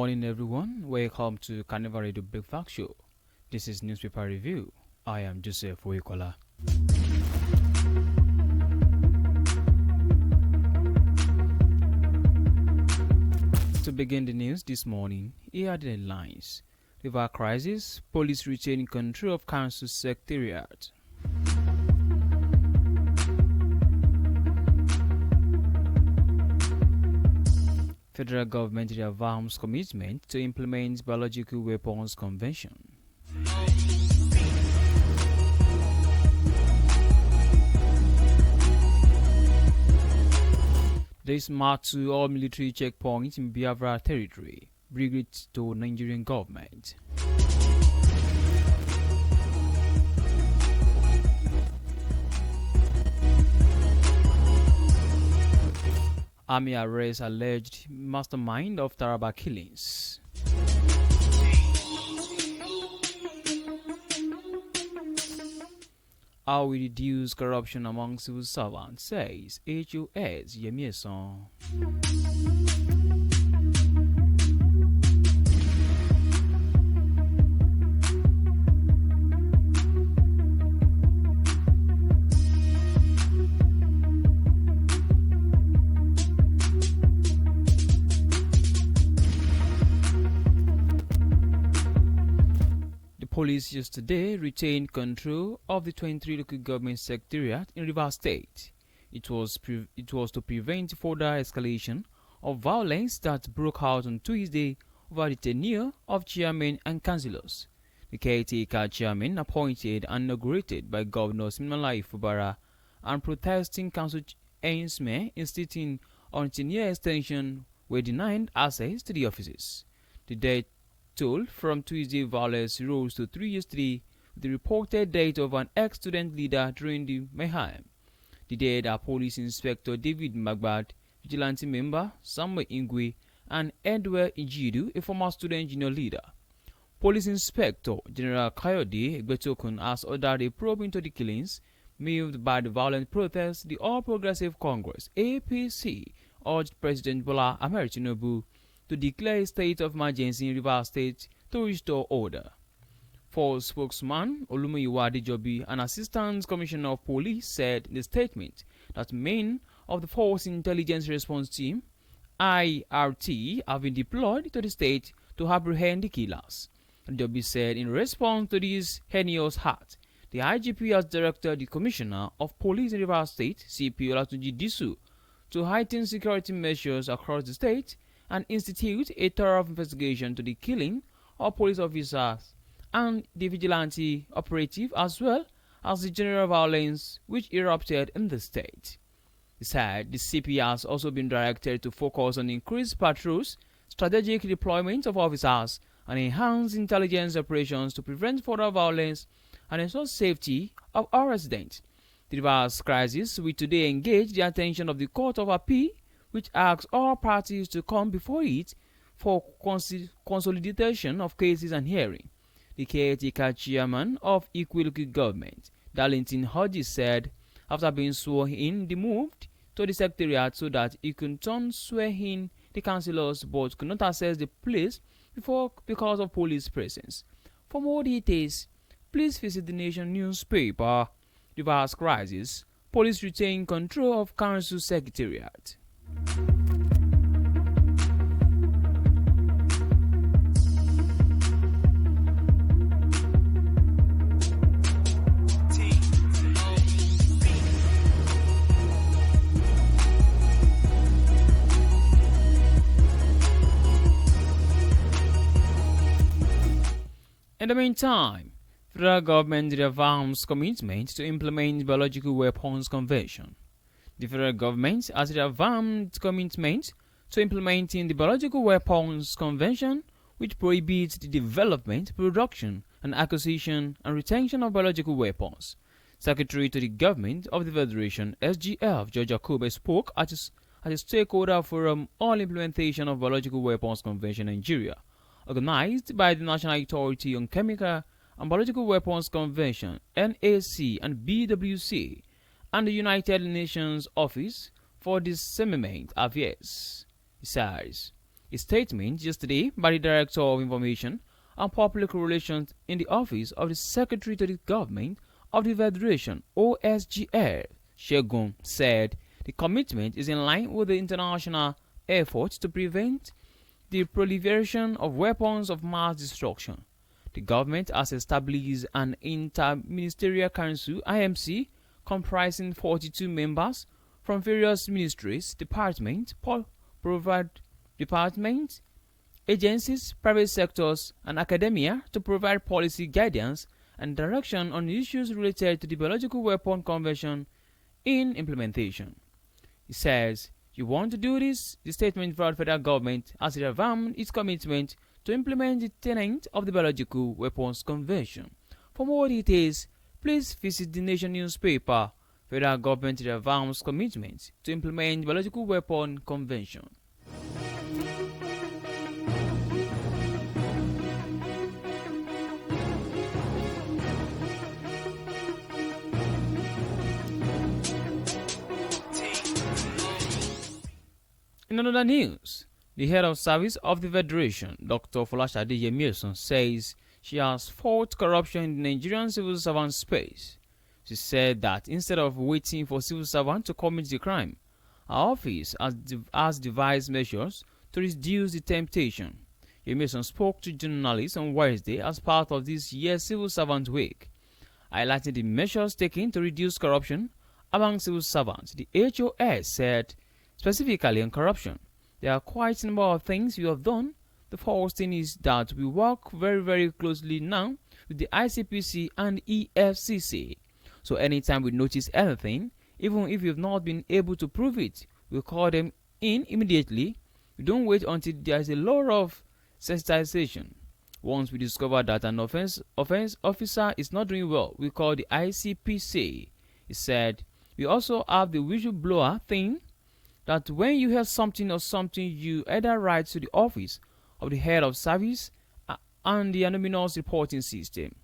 morning, everyone. Welcome to Carnival Radio Breakfast Show. This is Newspaper Review. I am Joseph Oyikola. To begin the news this morning, here are the headlines. River crisis, police retain control of council secretariat. Federal government reaffirms commitment to implement Biological Weapons Convention. This marks all military checkpoints in Biafra territory. Bring it to Nigerian government. Army arrests alleged mastermind of Taraba killings. How we reduce corruption among civil servants, says HOS Yemieson. Police yesterday retained control of the 23 local government secretariat in Rivers State. It was to prevent further escalation of violence that broke out on Tuesday over the tenure of chairmen and councillors. The caretaker chairman, appointed and inaugurated by Governor Siminalayi Fubara, and protesting council ainsmen insisting on tenure extension were denied access to the offices. The death toll from Tuesday violence rose to 3 yesterday with the reported death of an ex-student leader during the mayhem. The dead are Police Inspector David Magbad, vigilante member Samuel Ingwe, and Edward Ijidu, a former student union leader. Police Inspector General Kayode Egbetokun has ordered a probe into the killings moved by the violent protests. The All Progressive Congress (APC) urged President Bola Ahmed Tinubu to declare a state of emergency in Rivers State to restore order. For spokesman Olumiyiwa Adejobi, an assistant commissioner of police, said in a statement that men of the Force Intelligence Response Team (IRT) have been deployed to the state to apprehend the killers. Adejobi said in response to this heinous act, the IGP has directed the Commissioner of Police in Rivers State, CP Olatunji Disu, to heighten security measures across the state and institute a thorough investigation to the killing of police officers and the vigilante operative, as well as the general violence which erupted in the state. He said the CP has also been directed to focus on increased patrols, strategic deployment of officers, and enhanced intelligence operations to prevent further violence and ensure safety of our residents. The Rivers crisis will today engage the attention of the Court of Appeal, which asks all parties to come before it for consolidation of cases and hearing. The caretaker chairman of Equal Local Government, Darlington Hodges, said after being sworn in, they moved to the secretariat so that he could swear in the councillors but could not access the place because of police presence. For more details, please visit the Nation newspaper. Rivers crisis, police retain control of council secretariat. In the meantime, federal government reaffirms commitment to implement Biological Weapons Convention. The federal government has reaffirmed its commitment to implementing the Biological Weapons Convention, which prohibits the development, production, and acquisition and retention of biological weapons. Secretary to the Government of the Federation, SGF, George Akube, spoke at a stakeholder forum on implementation of Biological Weapons Convention Nigeria, organized by the National Authority on Chemical and Biological Weapons Convention, NAC and BWC, and the United Nations Office for Disarmament Affairs. Besides, A statement yesterday by the Director of Information and Public Relations in the Office of the Secretary to the Government of the Federation, OSGF, Shegun, said the commitment is in line with the international efforts to prevent the proliferation of weapons of mass destruction. The government has established an Inter-Ministerial Council (IMC) comprising 42 members from various ministries, departments, agencies, private sectors, and academia to provide policy guidance and direction on issues related to the Biological Weapon Convention in implementation. He says, "You want to do this?" The statement for the federal government has reaffirmed its commitment to implement the tenet of the Biological Weapons Convention. For more details, please visit the Nation newspaper. Federal government reaffirms commitment to implement the Biological Weapon Convention. In another news, the head of service of the Federation, Dr. Folashade Yemieson, says she has fought corruption in the Nigerian civil servant space. She said that instead of waiting for civil servants to commit the crime, her office has devised measures to reduce the temptation. Yemieson spoke to journalists on Wednesday as part of this year's Civil Servant Week, highlighting the measures taken to reduce corruption among civil servants. The HOS said, specifically on corruption, there are quite a number of things we have done. The first thing is that we work very, very closely now with the ICPC and EFCC. So anytime we notice anything, even if we have not been able to prove it, we call them in immediately. We don't wait until there is a law of sensitization. Once we discover that an offense officer is not doing well, we call the ICPC. He said, we also have the whistleblower thing, that when you hear something or something, you either write to the office of the head of service and the anonymous reporting system.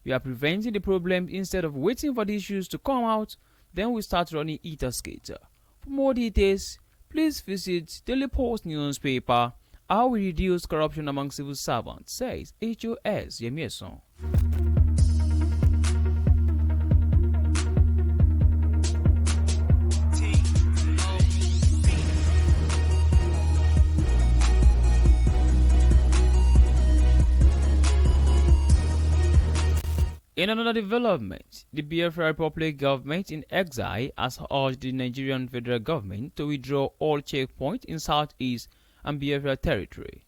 We are preventing the problem instead of waiting for the issues to come out, then we start running it as skater. For more details, please visit Daily Post newspaper. How we reduce corruption among civil servants, says HOS Yemieson. In another development, the Biafra Republic government in exile has urged the Nigerian federal government to withdraw all checkpoints in southeast and Biafra territory.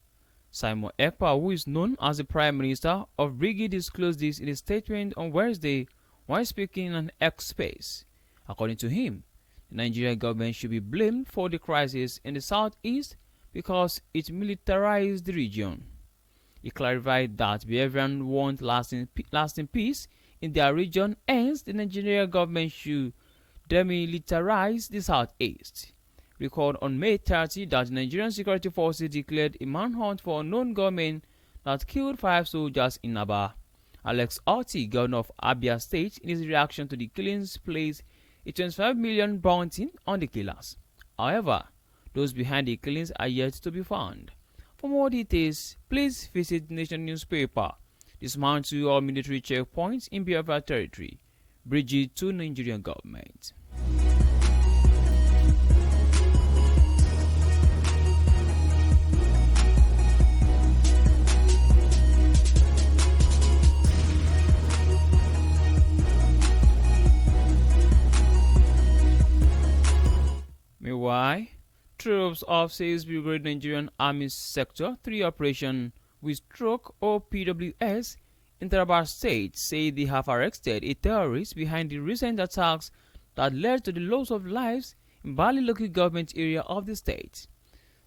Simon Ekpa, who is known as the Prime Minister of Brigade, disclosed this in a statement on Wednesday while speaking on X Space. According to him, the Nigerian government should be blamed for the crisis in the southeast because it militarized the region. He clarified that Biafrans want lasting peace in their region, hence the Nigerian government should demilitarize the southeast. Recalled on May 30 that the Nigerian security forces declared a manhunt for unknown gunmen that killed 5 soldiers in Aba. Alex Otti, governor of Abia State, in his reaction to the killings, placed a 25 million bounty on the killers. However, those behind the killings are yet to be found. For more details, please visit Nation newspaper. Dismantle all military checkpoints in Biafra territory. Bridge to Nigerian government. Meanwhile, troops of 6th Brigade Nigerian Army Sector 3 Operation with Stroke OPWS in Taraba State say they have arrested a terrorist behind the recent attacks that led to the loss of lives in Bali local government area of the state.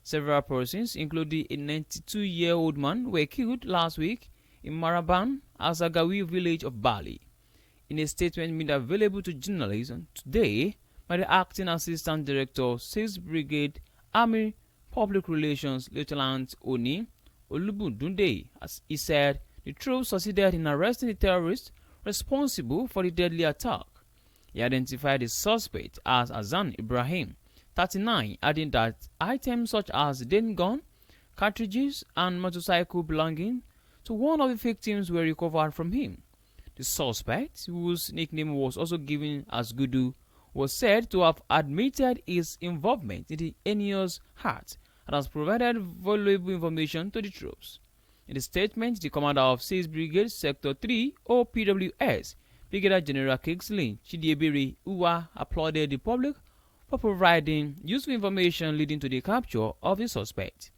Several persons, including a 92-year-old man, were killed last week in Maraban, Azagawi village of Bali. In a statement made available to journalists today by the Acting Assistant Director, 6th Brigade Army Public Relations, Lieutenant Oni Olubundunde, as he said, the troops succeeded in arresting the terrorists responsible for the deadly attack. He identified the suspect as Azan Ibrahim, 39, adding that items such as den gun, cartridges, and motorcycle belonging to one of the victims were recovered from him. The suspect, whose nickname was also given as Gudu, was said to have admitted his involvement in the heinous act and has provided valuable information to the troops. In the statement, the commander of 6th Brigade Sector 3 OPWS, Brigadier General Kingsley Chidiebere Uwa, applauded the public for providing useful information leading to the capture of the suspect.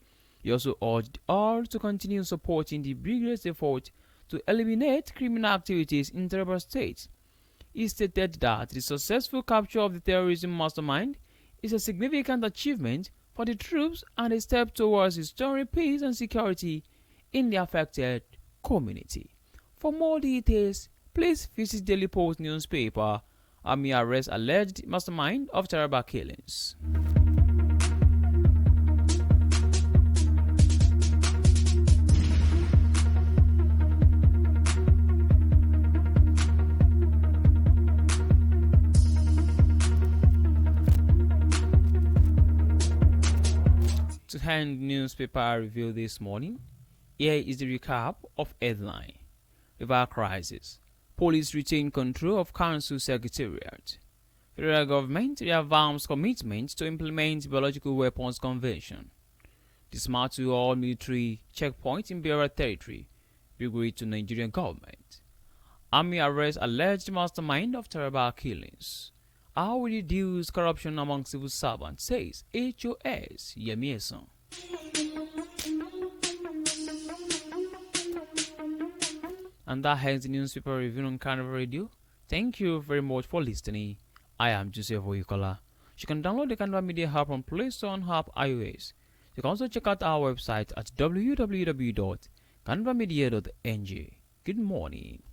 He also urged all to continue supporting the brigade's effort to eliminate criminal activities in Taraba State. He stated that the successful capture of the terrorism mastermind is a significant achievement for the troops and a step towards restoring peace and security in the affected community. For more details, please visit Daily Post newspaper. Army arrests alleged mastermind of Taraba killings. To end newspaper review this morning, here is the recap of headline. River crisis. Police retain control of Council Secretariat. Federal government reaffirms commitment to implement Biological Weapons Convention. Dismantle all military checkpoints in Biafra territory. Brigade to Nigerian government. Army arrests alleged mastermind of Taraba killings. How will reduce corruption among civil servants, says HOS Yemieson. And that ends the newspaper review on Carnival Radio. Thank you very much for listening. I am Joseph Oyukola. You can download the Carnival Media app on Play Store and app iOS. You can also check out our website at www.carnivalmedia.ng. Good morning.